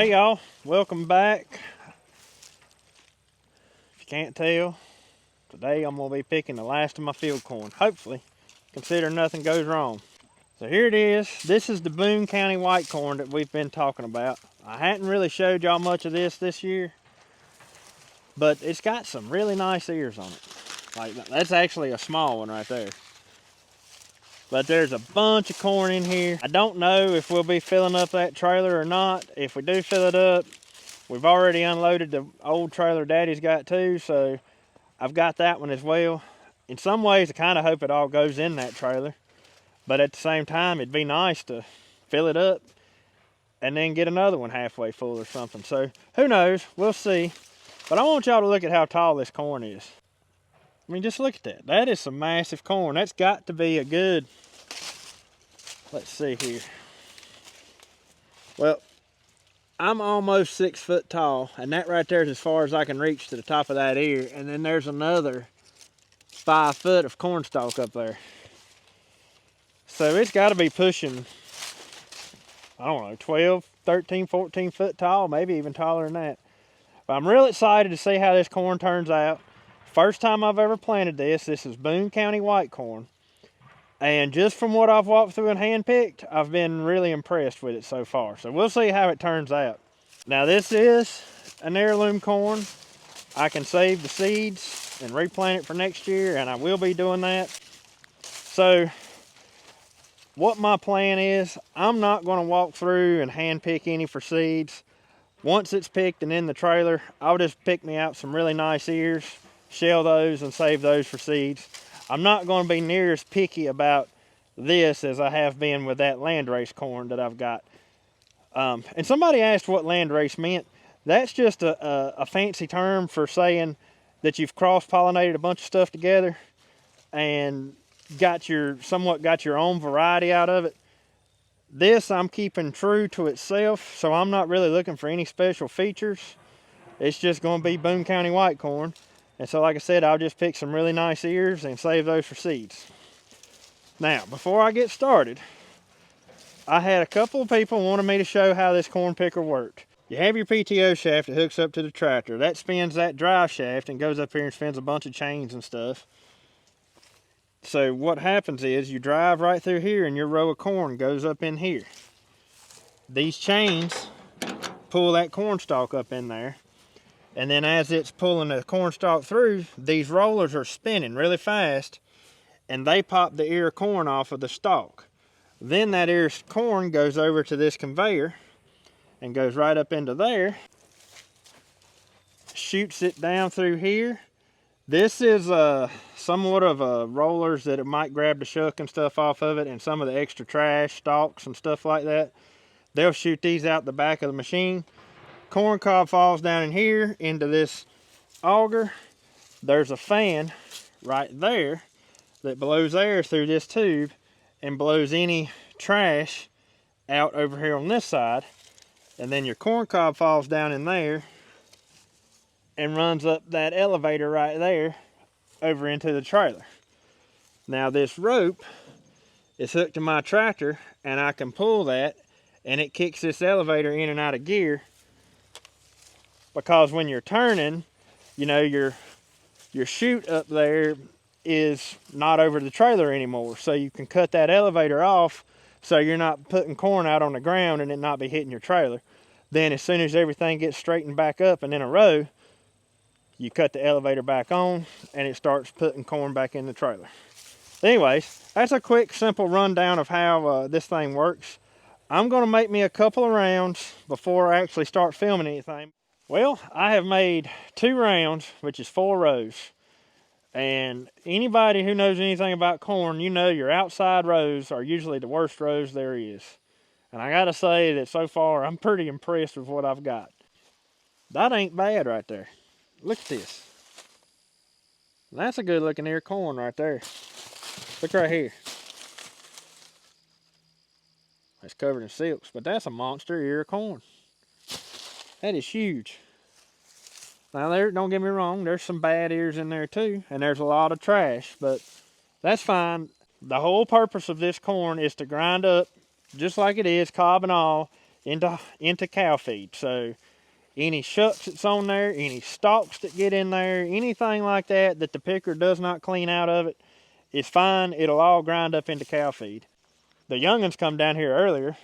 Hey y'all, welcome back. If you can't tell, today I'm going to be picking the last of my field corn, hopefully, considering nothing goes wrong. So here it is. This is the Boone County White corn that we've been talking about. I hadn't really showed y'all much of this year, but it's got some really nice ears on it. Like, that's actually a small one right there. But there's a bunch of corn in here. I don't know if we'll be filling up that trailer or not. If we do fill it up, we've already unloaded the old trailer Daddy's got too, so I've got that one as well. In some ways, I kind of hope it all goes in that trailer, but at the same time, it'd be nice to fill it up and then get another one halfway full or something. So who knows? We'll see. But I want y'all to look at how tall this corn is. I mean, just look at that. That is some massive corn. That's got to be a good, let's see here. Well, I'm almost 6 foot tall, and that right there is as far as I can reach to the top of that ear. And then there's another 5 foot of corn stalk up there. So it's got to be pushing, I don't know, 12, 13, 14 foot tall, maybe even taller than that. But I'm real excited to see how this corn turns out. First time I've ever planted this. This is Boone County White corn. And just from what I've walked through and handpicked, I've been really impressed with it so far. So we'll see how it turns out. Now this is an heirloom corn. I can save the seeds and replant it for next year, and I will be doing that. So what my plan is, I'm not going to walk through and handpick any for seeds. Once it's picked and in the trailer, I'll just pick me out some really nice ears, shell those and save those for seeds. I'm not going to be near as picky about this as I have been with that landrace corn that I've got. And somebody asked what landrace meant. That's just a fancy term for saying that you've cross-pollinated a bunch of stuff together and somewhat got your own variety out of it. This I'm keeping true to itself, so I'm not really looking for any special features. It's just going to be Boone County White corn. And so, like I said, I'll just pick some really nice ears and save those for seeds. Now, before I get started, I had a couple of people wanting me to show how this corn picker worked. You have your PTO shaft that hooks up to the tractor. That spins that drive shaft and goes up here and spins a bunch of chains and stuff. So what happens is you drive right through here and your row of corn goes up in here. These chains pull that corn stalk up in there. And then as it's pulling the corn stalk through, these rollers are spinning really fast and they pop the ear of corn off of the stalk. Then that ear of corn goes over to this conveyor and goes right up into there, shoots it down through here. This is somewhat of rollers that it might grab the shuck and stuff off of it and some of the extra trash, stalks and stuff like that. They'll shoot these out the back of the machine. Corn cob falls down in here into this auger. There's a fan right there that blows air through this tube and blows any trash out over here on this side. And then your corn cob falls down in there and runs up that elevator right there over into the trailer. Now this rope is hooked to my tractor and I can pull that and it kicks this elevator in and out of gear. Because when you're turning, you know, your chute up there is not over the trailer anymore. So you can cut that elevator off so you're not putting corn out on the ground and it not be hitting your trailer. Then as soon as everything gets straightened back up and in a row, you cut the elevator back on and it starts putting corn back in the trailer. Anyways, that's a quick, simple rundown of how this thing works. I'm going to make me a couple of rounds before I actually start filming anything. Well, I have made 2 rounds, which is 4 rows. And anybody who knows anything about corn, you know your outside rows are usually the worst rows there is. And I gotta say that so far, I'm pretty impressed with what I've got. That ain't bad right there. Look at this. That's a good looking ear of corn right there. Look right here. It's covered in silks, but that's a monster ear of corn. That is huge. Now don't get me wrong, there's some bad ears in there too, and there's a lot of trash, but that's fine. The whole purpose of this corn is to grind up, just like it is, cob and all, into cow feed. So any shucks that's on there, any stalks that get in there, anything like that that the picker does not clean out of it is fine. It'll all grind up into cow feed. The young'uns come down here earlier,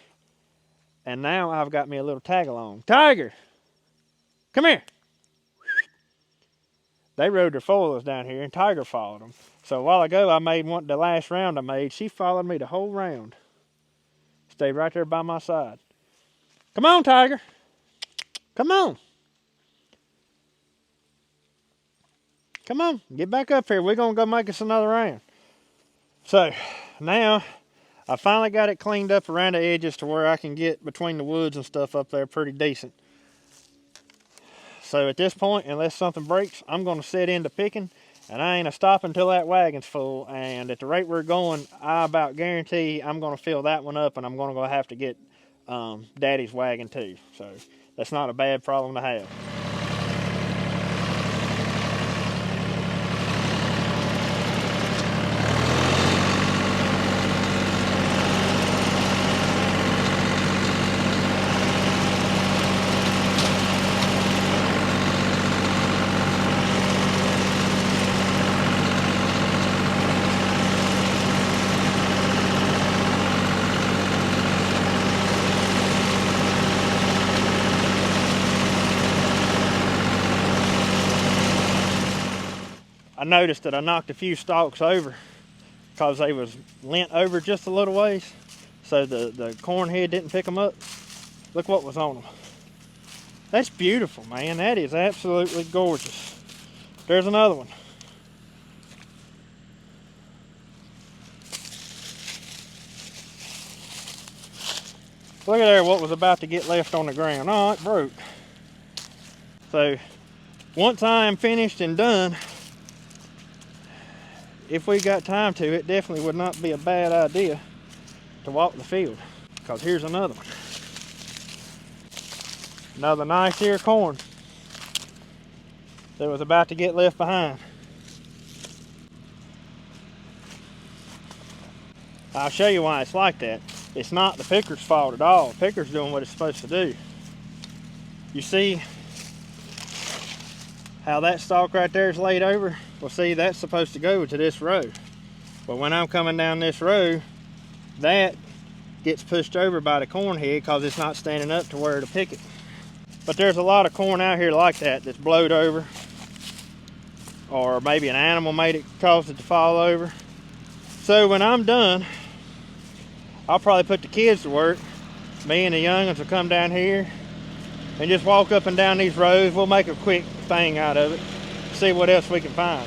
and now I've got me a little tag along. Tiger, come here. They rode their foils down here, and Tiger followed them. So a while ago, I made the last round I made. She followed me the whole round. Stayed right there by my side. Come on, Tiger. Come on. Come on, get back up here. We're going to go make us another round. So now I finally got it cleaned up around the edges to where I can get between the woods and stuff up there pretty decent. So at this point, unless something breaks, I'm going to set into picking, and I ain't a stopping until that wagon's full. And at the rate we're going, I about guarantee I'm going to fill that one up, and I'm going to have to get Daddy's wagon too. So that's not a bad problem to have. I noticed that I knocked a few stalks over because they was leant over just a little ways, so the corn head didn't pick them up. Look what was on them. That's beautiful, man. That is absolutely gorgeous. There's another one. Look at there what was about to get left on the ground. Oh, it broke. So once I am finished and done, if we got time to, it definitely would not be a bad idea to walk the field. Because here's another one. Another nice ear of corn that was about to get left behind. I'll show you why it's like that. It's not the picker's fault at all. The picker's doing what it's supposed to do. You see how that stalk right there is laid over? Well, see, that's supposed to go to this row. But when I'm coming down this row, that gets pushed over by the corn head because it's not standing up to where to pick it. But there's a lot of corn out here like that that's blowed over, or maybe an animal made it, caused it to fall over. So when I'm done, I'll probably put the kids to work. Me and the young'uns will come down here and just walk up and down these rows. We'll make a quick thing out of it, see what else we can find.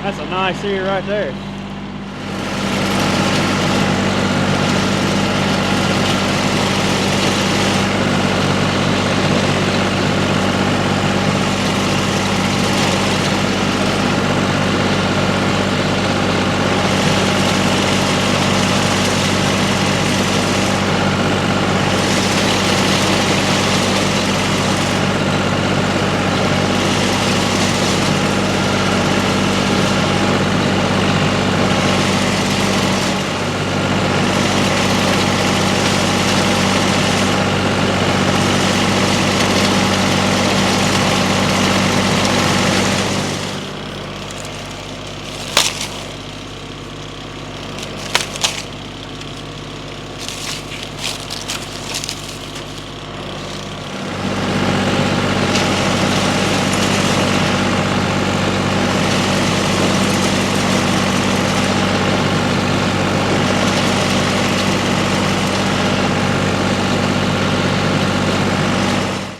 That's a nice ear right there.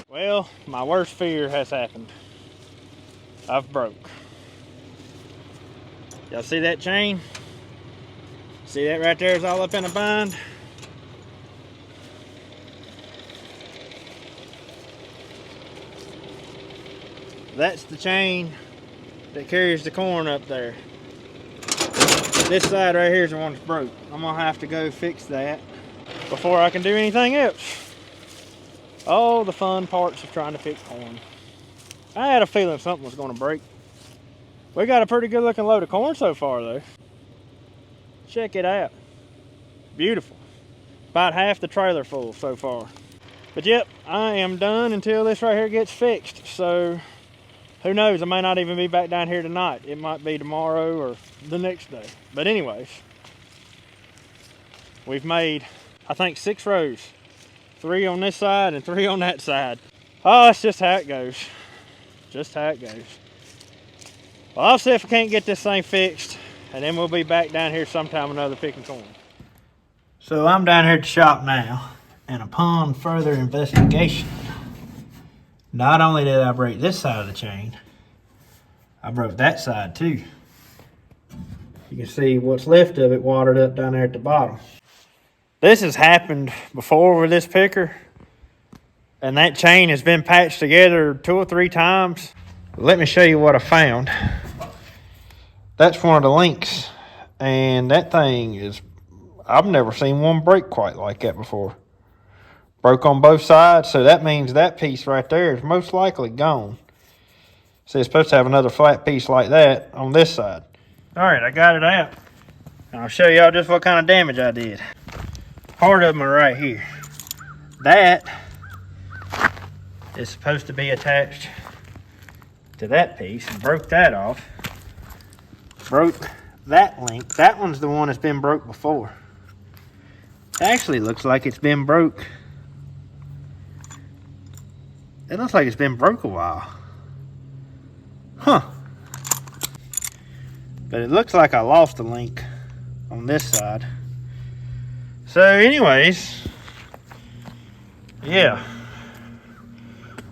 Well, my worst fear has happened. I've broke. Y'all see that chain? See that right there is all up in a bind? That's the chain that carries the corn up there. This side right here is the one that's broke. I'm gonna have to go fix that before I can do anything else. Oh, the fun parts of trying to fix corn. I had a feeling something was gonna break. We got a pretty good looking load of corn so far though. Check it out. Beautiful. About half the trailer full so far. But yep, I am done until this right here gets fixed. So who knows, I may not even be back down here tonight. It might be tomorrow or the next day. But anyways, we've made, I think, 6 rows. 3 on this side and 3 on that side. Oh, that's just how it goes. Just how it goes. Well, I'll see if I can't get this thing fixed, and then we'll be back down here sometime another picking corn. So I'm down here at the shop now, and upon further investigation, not only did I break this side of the chain, I broke that side too. You can see what's left of it watered up down there at the bottom. This has happened before with this picker, and that chain has been patched together 2 or 3 times. Let me show you what I found. That's one of the links, and that thing is, I've never seen one break quite like that before. Broke on both sides, so that means that piece right there is most likely gone. See, it's supposed to have another flat piece like that on this side. All right, I got it out. I'll show y'all just what kind of damage I did. Part of them are right here. That is supposed to be attached to that piece, and broke that off. Broke that link. That one's the one that's been broke before. Actually looks like it's been broke. It looks like it's been broke a while. Huh. But it looks like I lost a link on this side. So anyways, yeah.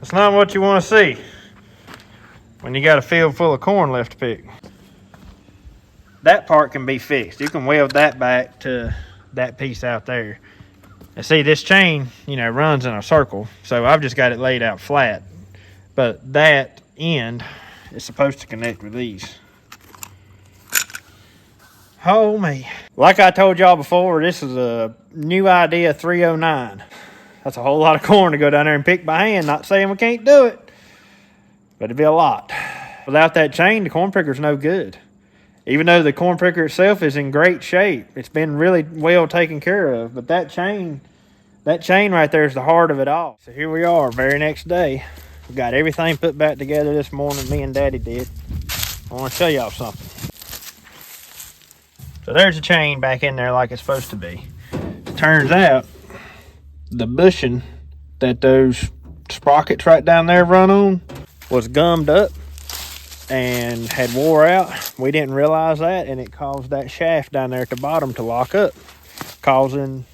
It's not what you want to see when you got a field full of corn left to pick. That part can be fixed. You can weld that back to that piece out there. And see, this chain, you know, runs in a circle. So I've just got it laid out flat. But that end is supposed to connect with these. Oh, me. Like I told y'all before, this is a new idea 309. That's a whole lot of corn to go down there and pick by hand. Not saying we can't do it, but it'd be a lot. Without that chain, the corn picker's no good. Even though the corn picker itself is in great shape, it's been really well taken care of. But that chain right there is the heart of it all. So here we are, very next day. We got everything put back together this morning, me and Daddy did. I want to show y'all something. So there's the chain back in there like it's supposed to be. It turns out the bushing that those sprockets right down there run on was gummed up and had wore out. We didn't realize that, and it caused that shaft down there at the bottom to lock up, causing,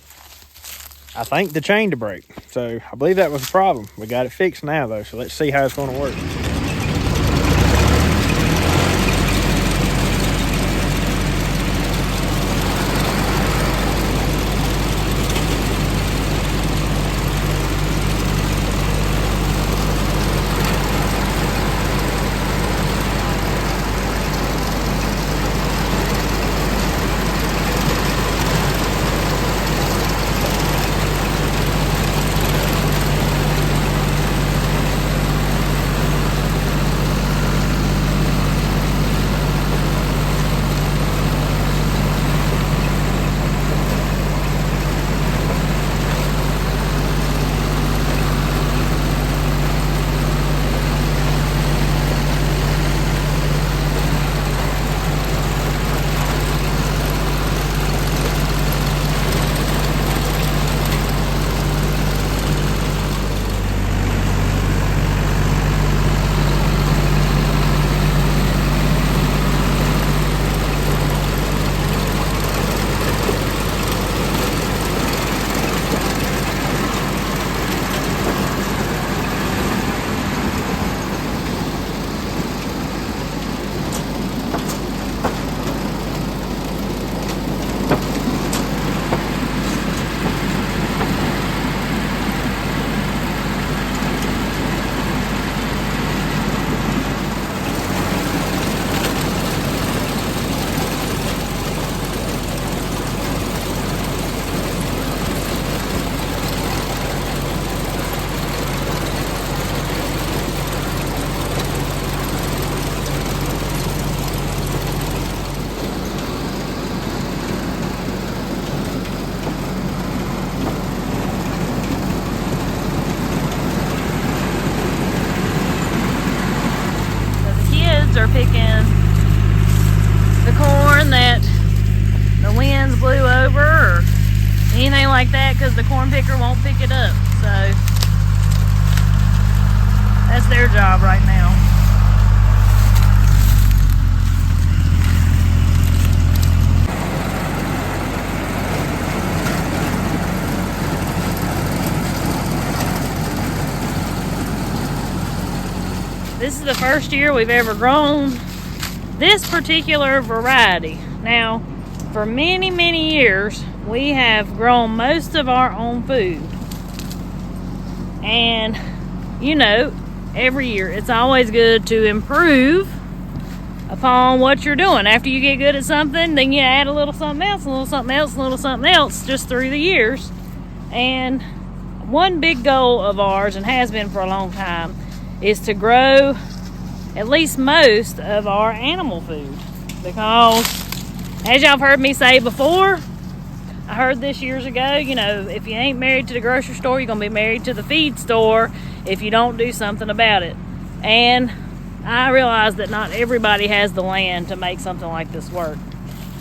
I think, the chain to break. So I believe that was the problem. We got it fixed now though, so let's see how it's going to work. picking the corn that the winds blew over or anything like that, because the corn picker won't pick it up. So that's their job right now. This is the first year we've ever grown this particular variety. Now, for many, many years, we have grown most of our own food. And, you know, every year it's always good to improve upon what you're doing. After you get good at something, then you add a little something else, a little something else, a little something else, just through the years. And one big goal of ours, and has been for a long time, is to grow at least most of our animal food. Because, as y'all have heard me say before, I heard this years ago, you know, if you ain't married to the grocery store, you're going to be married to the feed store if you don't do something about it. And I realize that not everybody has the land to make something like this work.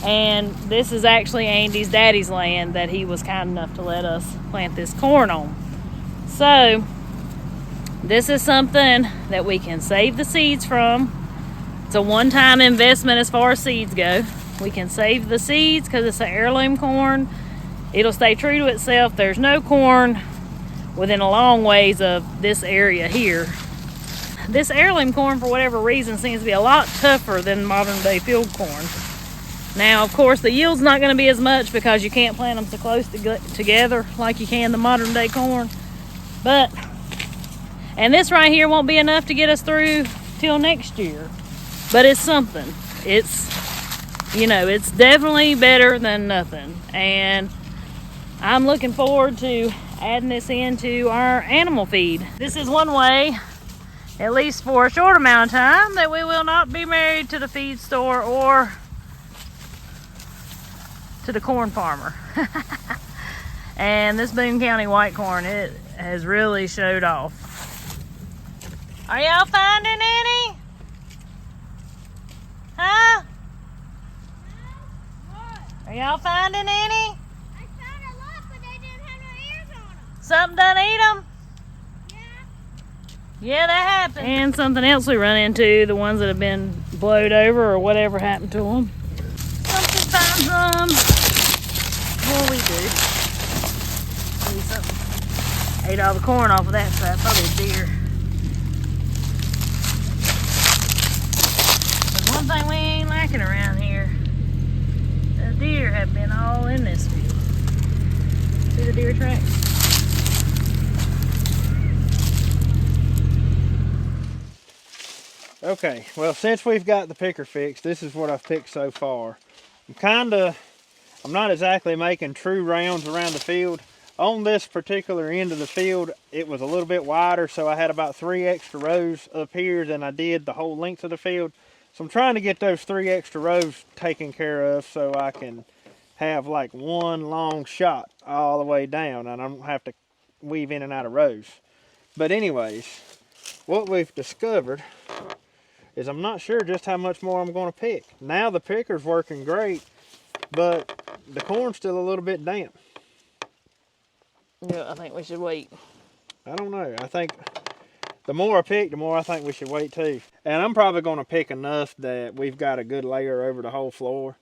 And this is actually Andy's daddy's land that he was kind enough to let us plant this corn on. So, this is something that we can save the seeds from. It's a one-time investment as far as seeds go. We can save the seeds because it's an heirloom corn. It'll stay true to itself. There's no corn within a long ways of this area here. This heirloom corn, for whatever reason, seems to be a lot tougher than modern day field corn. Now, of course, the yield's not going to be as much because you can't plant them so close together like you can the modern day corn. And this right here won't be enough to get us through till next year. But it's something. It's, you know, it's definitely better than nothing. And I'm looking forward to adding this into our animal feed. This is one way, at least for a short amount of time, that we will not be married to the feed store or to the corn farmer. And this Boone County White corn, it has really showed off. Are y'all finding any? Huh? Are y'all finding any? I found a lot, but they didn't have no ears on them. Something done eat them? Yeah. Yeah, that happened. And something else we run into, the ones that have been blowed over or whatever happened to them. Something finds them. Well, we do. See something. Ate all the corn off of that side, probably a deer. One thing we ain't lacking around here, the deer have been all in this field. See the deer tracks? Okay, well, since we've got the picker fixed, this is what I've picked so far. I'm not exactly making true rounds around the field. On this particular end of the field, it was a little bit wider, so I had about 3 extra rows up here than I did the whole length of the field. So I'm trying to get those 3 extra rows taken care of so I can have like one long shot all the way down and I don't have to weave in and out of rows. But anyways, what we've discovered is I'm not sure just how much more I'm going to pick. Now the picker's working great, but the corn's still a little bit damp. Yeah, I think we should wait. I don't know. I think the more I pick, the more I think we should wait too. And I'm probably going to pick enough that we've got a good layer over the whole floor.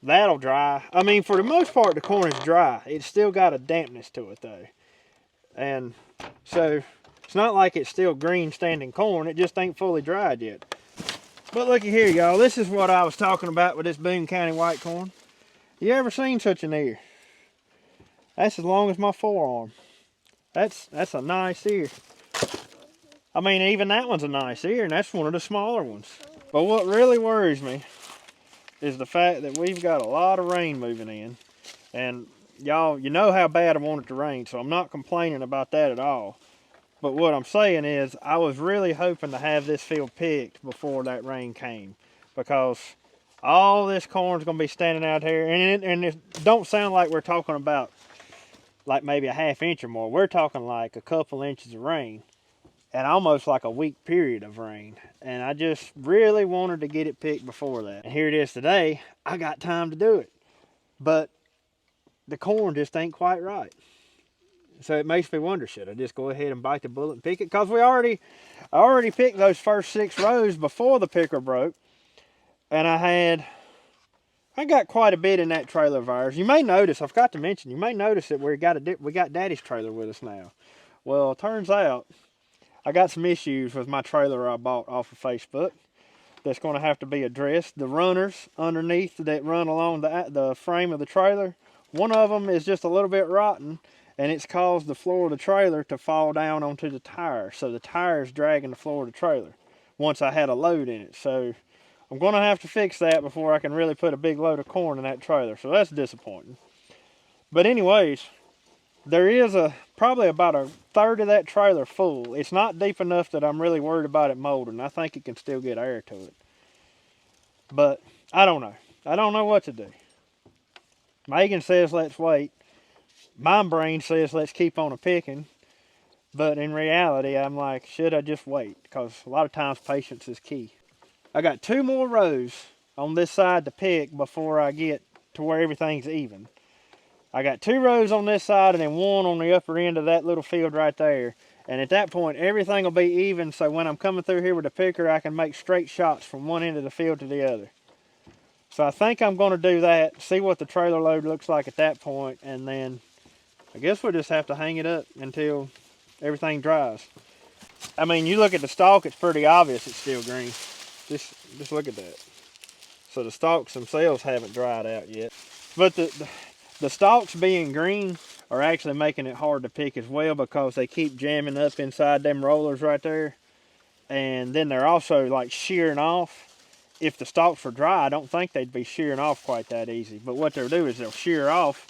That'll dry. I mean, for the most part, the corn is dry. It's still got a dampness to it though. And so it's not like it's still green standing corn. It just ain't fully dried yet. But looky here, y'all. This is what I was talking about with this Boone County White corn. You ever seen such an ear? That's as long as my forearm. That's a nice ear. I mean, even that one's a nice ear, and that's one of the smaller ones. But what really worries me is the fact that we've got a lot of rain moving in. And y'all, you know how bad I want it to rain, so I'm not complaining about that at all. But what I'm saying is, I was really hoping to have this field picked before that rain came. Because all this corn's going to be standing out here, and it don't sound like we're talking about like maybe a ½ inch or more. We're talking like a couple inches of rain. and almost like a week period of rain. And I just really wanted to get it picked before that. And here it is today. I got time to do it. But the corn just ain't quite right. So it makes me wonder, should I just go ahead and bite the bullet and pick it? Because I already picked those first 6 rows before the picker broke. And I got quite a bit in that trailer of ours. You may notice, I forgot to mention, you may notice that we got Daddy's trailer with us now. Well, it turns out I got some issues with my trailer I bought off of Facebook that's going to have to be addressed. The runners underneath that run along the frame of the trailer, one of them is just a little bit rotten, and it's caused the floor of the trailer to fall down onto the tire. So the tire is dragging the floor of the trailer once I had a load in it. So I'm going to have to fix that before I can really put a big load of corn in that trailer. So that's disappointing. But anyways, there is probably about a third of that trailer full. It's not deep enough that I'm really worried about it molding. I think it can still get air to it. But I don't know. I don't know what to do. Meagan says let's wait. My brain says let's keep on picking. But in reality, I'm like, should I just wait? Because a lot of times patience is key. I got 2 more rows on this side to pick before I get to where everything's even. I got 2 rows on this side and then 1 on the upper end of that little field right there. And at that point, everything will be even, so when I'm coming through here with the picker, I can make straight shots from one end of the field to the other. So I think I'm going to do that, see what the trailer load looks like at that point, and then I guess we'll just have to hang it up until everything dries. I mean, you look at the stalk, it's pretty obvious it's still green. Just look at that. So the stalks themselves haven't dried out yet. But the stalks being green are actually making it hard to pick as well, because they keep jamming up inside them rollers right there. And then they're also like shearing off. If the stalks were dry, I don't think they'd be shearing off quite that easy. But what they'll do is they'll shear off.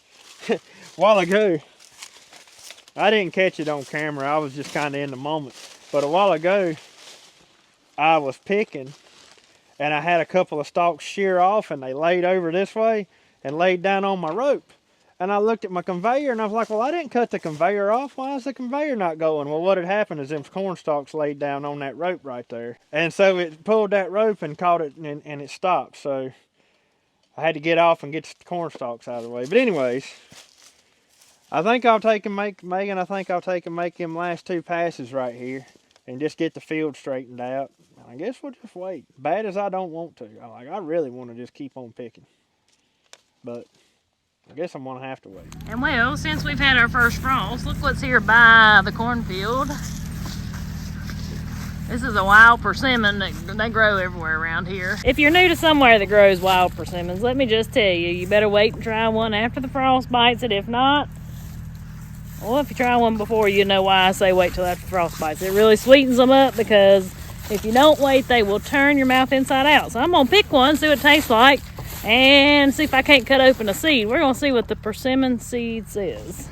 A while ago, I didn't catch it on camera. I was just kind of in the moment. But a while ago, I was picking, and I had a couple of stalks shear off, and they laid over this way and laid down on my rope. And I looked at my conveyor, and I was like, well, I didn't cut the conveyor off. Why is the conveyor not going? Well, what had happened is them corn stalks laid down on that rope right there. And so it pulled that rope and caught it, and it stopped. So I had to get off and get the corn stalks out of the way. But anyways, I think I'll take and make, Meagan, I think I'll take and make them last 2 passes right here and just get the field straightened out. I guess we'll just wait. Bad as I don't want to. I really want to just keep on picking. But I guess I'm gonna have to wait. And well, since we've had our first frost, look what's here by the cornfield. This is a wild persimmon that they grow everywhere around here. If you're new to somewhere that grows wild persimmons, let me just tell you, you better wait and try one after the frost bites it. If not, well, if you try one before, you know why I say wait till after the frost bites. It really sweetens them up, because if you don't wait, they will turn your mouth inside out. So I'm gonna pick one, see what it tastes like, and see if I can't cut open a seed. We're gonna see what the persimmon seed says.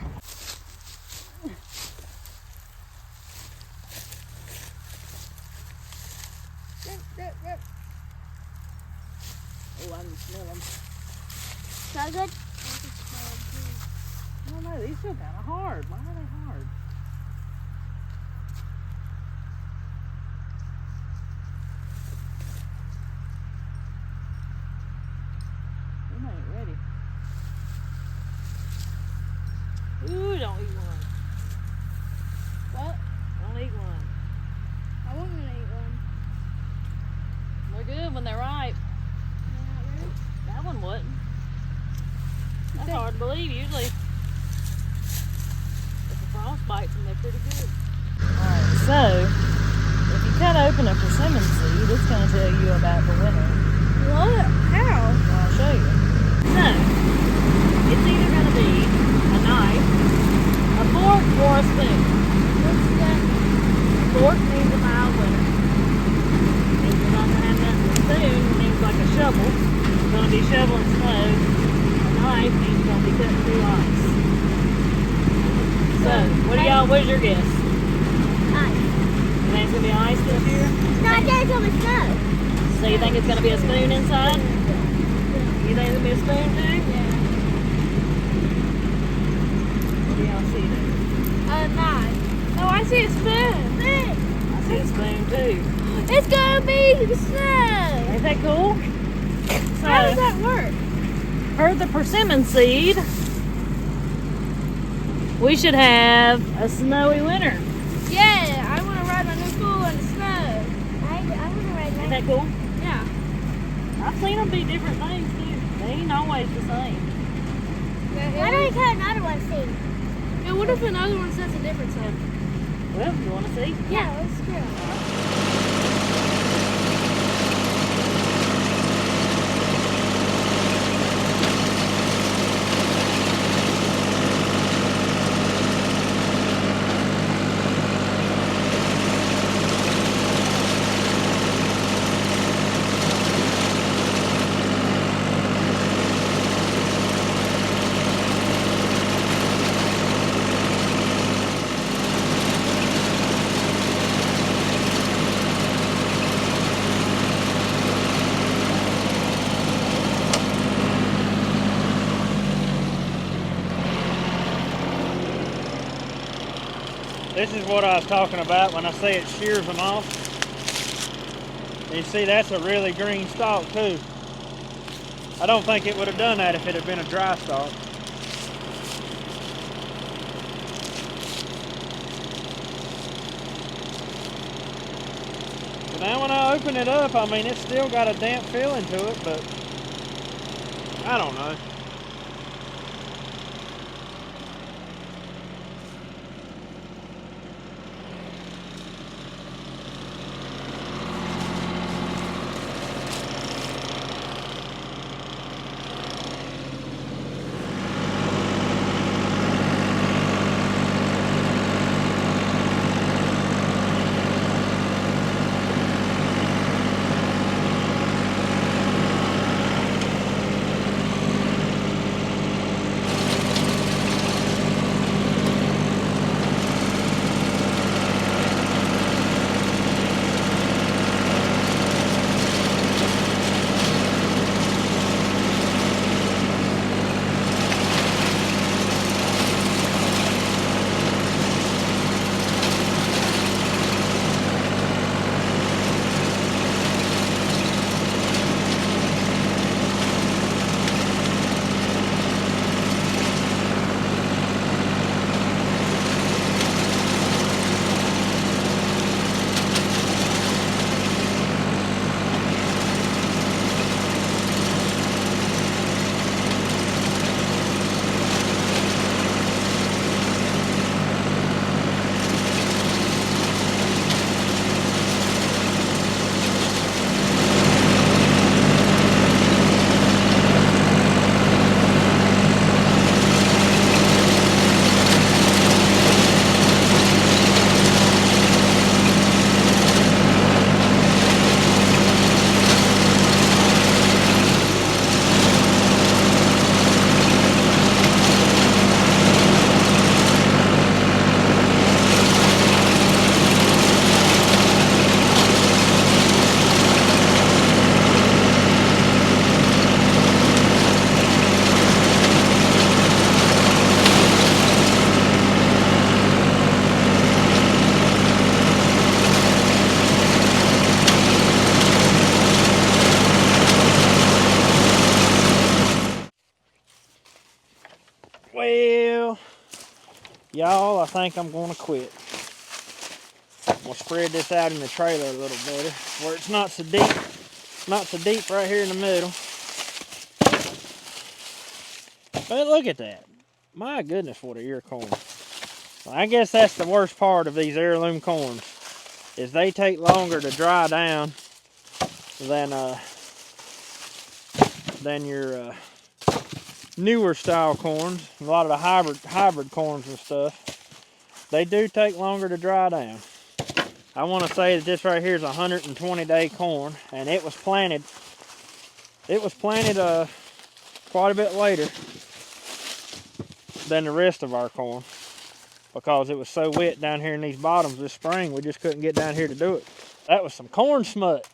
Oh, I can smell them. So good? I don't know, these feel kind of hard. Why are they hard? Them ain't ready. Ooh, don't eat one. What? Don't eat one. I want to eat one. They're good when they're ripe. That one wasn't. That's hard to believe. Usually, if the frost bites them, they're pretty good. Alright, so if you cut open a persimmon seed, it's going to tell you about the winner. What? How? Well, I'll show you. So, it's either going to be a knife, a fork, or a spoon. What's that? A fork means a mild winner. Means you're not going to have nothing. A spoon means like a shovel. You're going to be shoveling snow. A knife means you're going to be cutting through ice. So, what's your guess? Ice. You think it's going to be ice this year? No, I think it's going to be snow. So you think it's going to be a spoon inside? You think it's going to be a spoon too? Yeah. What do y'all see there? A knife. Oh, I see a spoon. Spoon. see a spoon too. It's gonna be snow. Ain't that cool? How does So, that work? per the persimmon seed, we should have a snowy winter. Yeah, I want to ride my new pool in the snow. I want to ride Ain't my. that cool? Yeah. I've seen them be different things too. They ain't always the same. Why don't we cut another one, see? Yeah, what if another one says a different sound? Well, you want to see? Yeah, let's go. This is what I was talking about when I say it shears them off. You see, that's a really green stalk too. I don't think it would have done that if it had been a dry stalk. But now when I open it up, I mean, it's still got a damp feeling to it, but I don't know. Well, y'all, I think I'm gonna quit. We'll spread this out in the trailer a little better, where it's not so deep right here in the middle. But look at that. My goodness, what a ear corn. I guess that's the worst part of these heirloom corns, is they take longer to dry down than your newer style corns. A lot of the hybrid corns and stuff, they do take longer to dry down. I want to say that this right here is a 120-day corn, and it was planted quite a bit later than the rest of our corn, because it was so wet down here in these bottoms this spring, we just couldn't get down here to do it. That was some corn smut.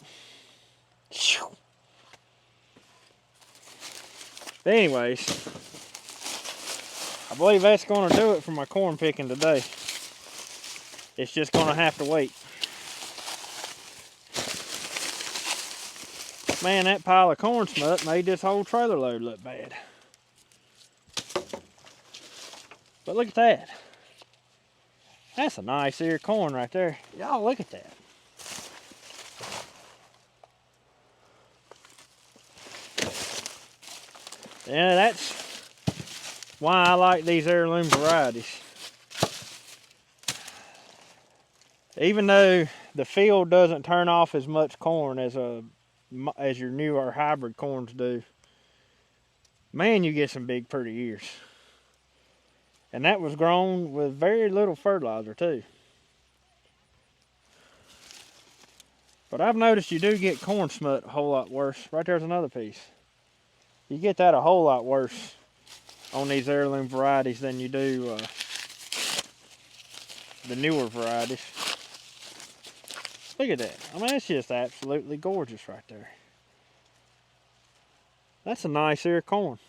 But anyways, I believe that's going to do it for my corn picking today. It's just going to have to wait. Man, that pile of corn smut made this whole trailer load look bad. But look at that. That's a nice ear of corn right there. Y'all look at that. Yeah, that's why I like these heirloom varieties. Even though the field doesn't turn off as much corn as your newer hybrid corns do, man, you get some big pretty ears. And that was grown with very little fertilizer too. But I've noticed you do get corn smut a whole lot worse. Right there's another piece. You get that a whole lot worse on these heirloom varieties than you do the newer varieties. Look at that. I mean, it's just absolutely gorgeous right there. That's a nice ear of corn.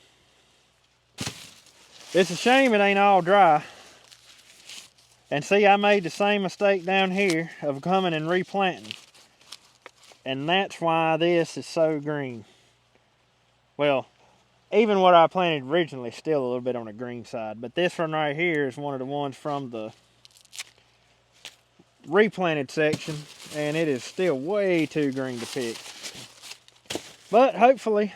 It's a shame it ain't all dry. And see, I made the same mistake down here of coming and replanting. And that's why this is so green. Well, even what I planted originally is still a little bit on the green side. But this one right here is one of the ones from the replanted section. And it is still way too green to pick. But hopefully,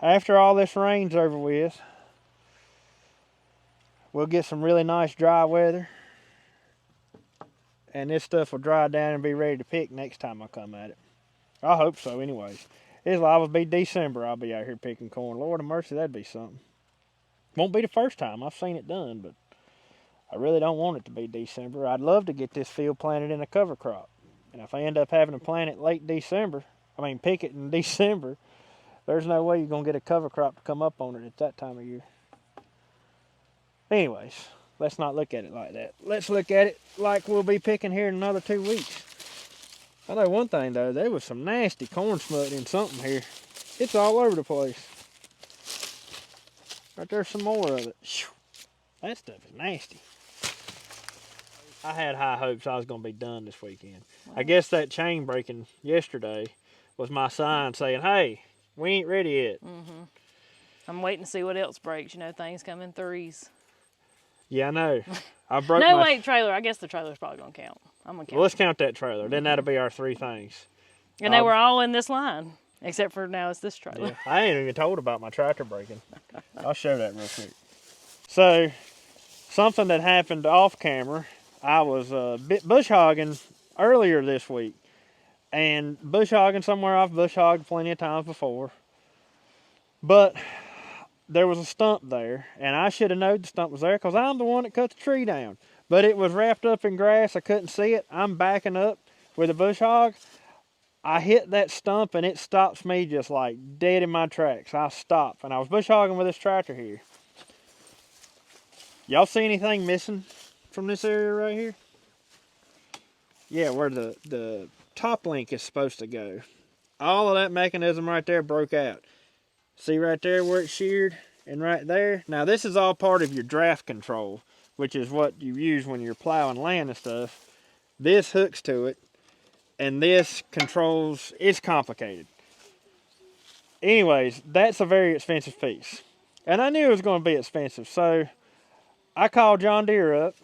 after all this rain's over with, we'll get some really nice dry weather. And this stuff will dry down and be ready to pick next time I come at it. I hope so anyways. It's liable to be December I'll be out here picking corn. Lord of mercy, that'd be something. Won't be the first time I've seen it done, but I really don't want it to be December. I'd love to get this field planted in a cover crop. And if I end up having to plant it pick it in December, there's no way you're going to get a cover crop to come up on it at that time of year. Anyways, let's not look at it like that. Let's look at it like we'll be picking here in another 2 weeks. I know one thing though, there was some nasty corn smut in something here. It's all over the place. Right there's some more of it. That stuff is nasty. I had high hopes I was going to be done this weekend. Wow. I guess that chain breaking yesterday was my sign saying, hey, we ain't ready yet. Mm-hmm. I'm waiting to see what else breaks. You know, things come in threes. Yeah, I know. I broke trailer. I guess the trailer's probably going to count. I'm going to count. Well, let's count that trailer. Then that'll be our 3 things. And they were all in this line, except for now it's this trailer. Yeah, I ain't even told about my tractor breaking. I'll show that real quick. So, something that happened off camera, I was bush hogging earlier this week. And bush hogging somewhere I've bush hogged plenty of times before. But there was a stump there, and I should have known the stump was there because I'm the one that cut the tree down. But it was wrapped up in grass. I couldn't see it. I'm backing up with a bush hog. I hit that stump, and it stops me just like dead in my tracks. I stopped, and I was bush hogging with this tractor here. Y'all see anything missing from this area right here? Yeah, where the top link is supposed to go. All of that mechanism right there broke out. See right there where it's sheared and right there? Now this is all part of your draft control, which is what you use when you're plowing land and stuff. This hooks to it, and this controls, it's complicated. Anyways, that's a very expensive piece. And I knew it was going to be expensive, so I called John Deere up.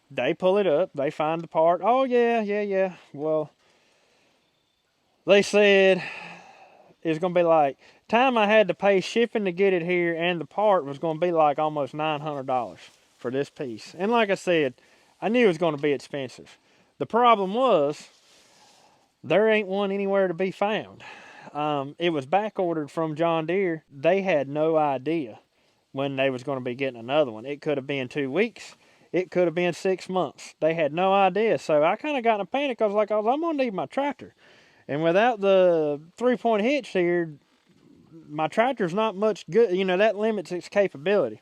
They pull it up, they find the part. Oh yeah. Well, they said it's going to be like, time I had to pay shipping to get it here and the part was going to be like almost $900 for this piece. And like I said, I knew it was going to be expensive. The problem was, there ain't one anywhere to be found. It was back ordered from John Deere. They had no idea when they was going to be getting another one. It could have been 2 weeks. It could have been 6 months. They had no idea. So I kind of got in a panic. I was like, I'm going to need my tractor. And without the 3-point hitch here, my tractor's not much good. You know, that limits its capability.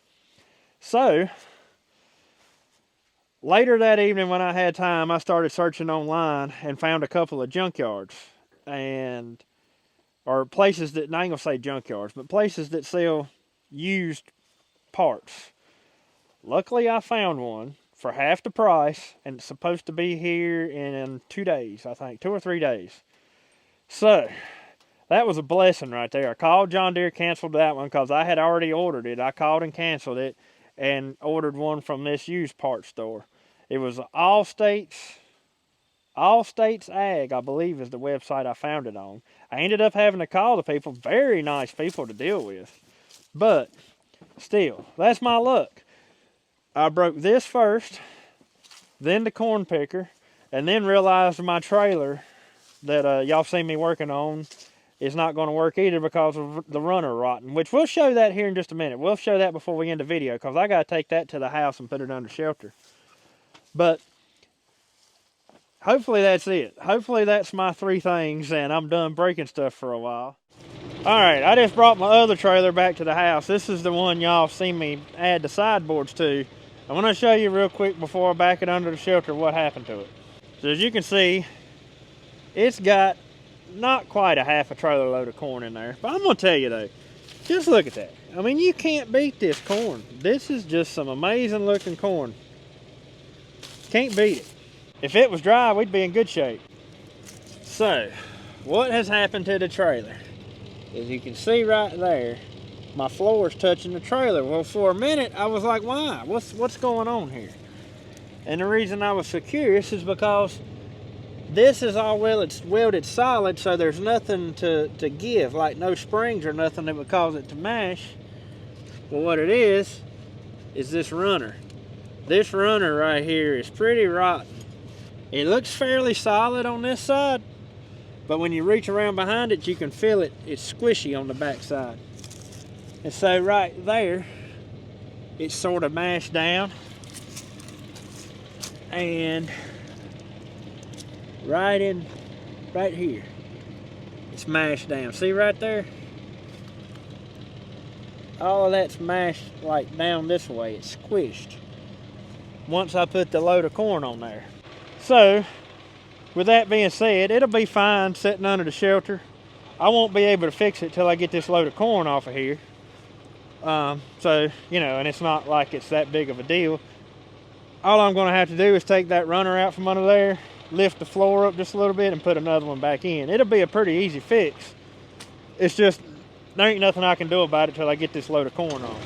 So, later that evening when I had time, I started searching online and found a couple of junkyards. Or places that, I ain't going to say junkyards, but places that sell used parts. Luckily, I found one for half the price, and it's supposed to be here in 2 days, I think, 2 or 3 days. So, that was a blessing right there. I called John Deere, canceled that one because I had already ordered it. I called and canceled it and ordered one from this used parts store. It was All States Ag, I believe is the website I found it on. I ended up having to call the people, very nice people to deal with. But, still, that's my luck. I broke this first, then the corn picker, and then realized my trailer that y'all seen me working on is not going to work either because of the runner rotting, which we'll show that here in just a minute. We'll show that before we end the video because I got to take that to the house and put it under shelter. But hopefully that's it. Hopefully that's my 3 things and I'm done breaking stuff for a while. Alright, I just brought my other trailer back to the house. This is the one y'all seen me add the sideboards to. I'm going to show you real quick before I back it under the shelter what happened to it. So as you can see, it's got not quite a half a trailer load of corn in there. But I'm going to tell you though, just look at that. I mean, you can't beat this corn. This is just some amazing looking corn. Can't beat it. If it was dry, we'd be in good shape. So, what has happened to the trailer? As you can see right there, my floor's touching the trailer. Well, for a minute, I was like, why? What's going on here? And the reason I was so curious is because this is all welded solid, so there's nothing to give, like no springs or nothing that would cause it to mash. Well, what it is this runner. This runner right here is pretty rotten. It looks fairly solid on this side, but when you reach around behind it, you can feel it. It's squishy on the back side. And so right there, it's sort of mashed down. And right here, it's mashed down. See right there? All of that's mashed like down this way. It's squished once I put the load of corn on there. So, with that being said, it'll be fine sitting under the shelter. I won't be able to fix it till I get this load of corn off of here. So, you know, and it's not like it's that big of a deal. All I'm going to have to do is take that runner out from under there, lift the floor up just a little bit, and put another one back in. It'll be a pretty easy fix. It's just, there ain't nothing I can do about it till I get this load of corn on.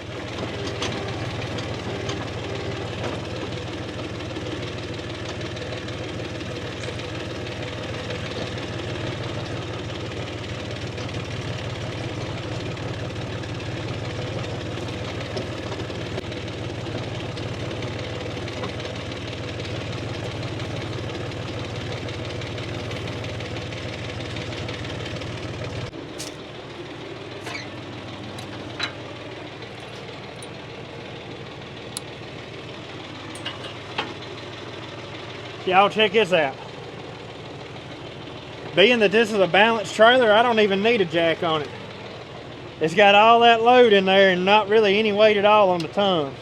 Y'all check this out. Being that this is a balanced trailer, I don't even need a jack on it. It's got all that load in there and not really any weight at all on the tons.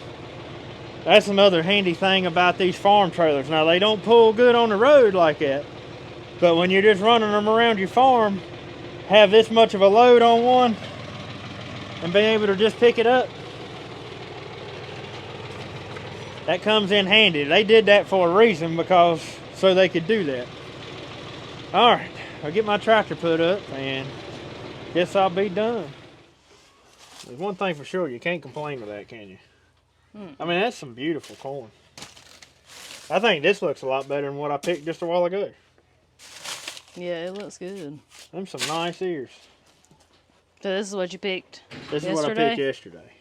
That's another handy thing about these farm trailers. Now, they don't pull good on the road like that, but when you're just running them around your farm, have this much of a load on one and be able to just pick it up, that comes in handy. They did that for a reason, because so they could do that. Alright, I'll get my tractor put up and guess I'll be done. There's one thing for sure, you can't complain with that, can you? I mean, that's some beautiful corn. I think this looks a lot better than what I picked just a while ago. Yeah, it looks good. Them some nice ears. So this is what you picked This yesterday? is what I picked yesterday.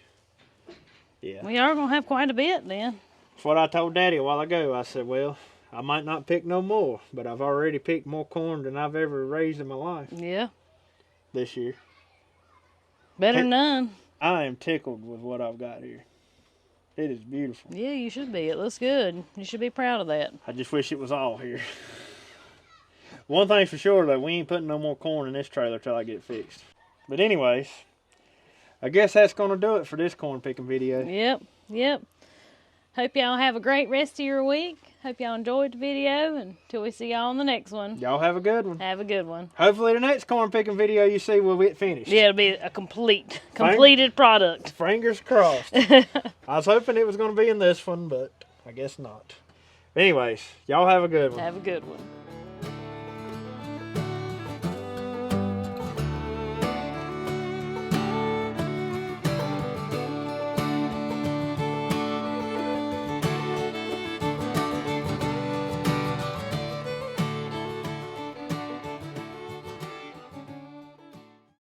Yeah. We are going to have quite a bit then. That's what I told Daddy a while ago. I said, well, I might not pick no more, but I've already picked more corn than I've ever raised in my life. Yeah. This year. Better than none. I am tickled with what I've got here. It is beautiful. Yeah, you should be. It looks good. You should be proud of that. I just wish it was all here. One thing's for sure, though, we ain't putting no more corn in this trailer till I get it fixed. But anyways, I guess that's going to do it for this corn picking video. Yep. Hope y'all have a great rest of your week. Hope y'all enjoyed the video. Until we see y'all on the next one. Y'all have a good one. Have a good one. Hopefully the next corn picking video you see will get finished. Yeah, it'll be a completed product. Fingers crossed. I was hoping it was going to be in this one, but I guess not. Anyways, y'all have a good one. Have a good one.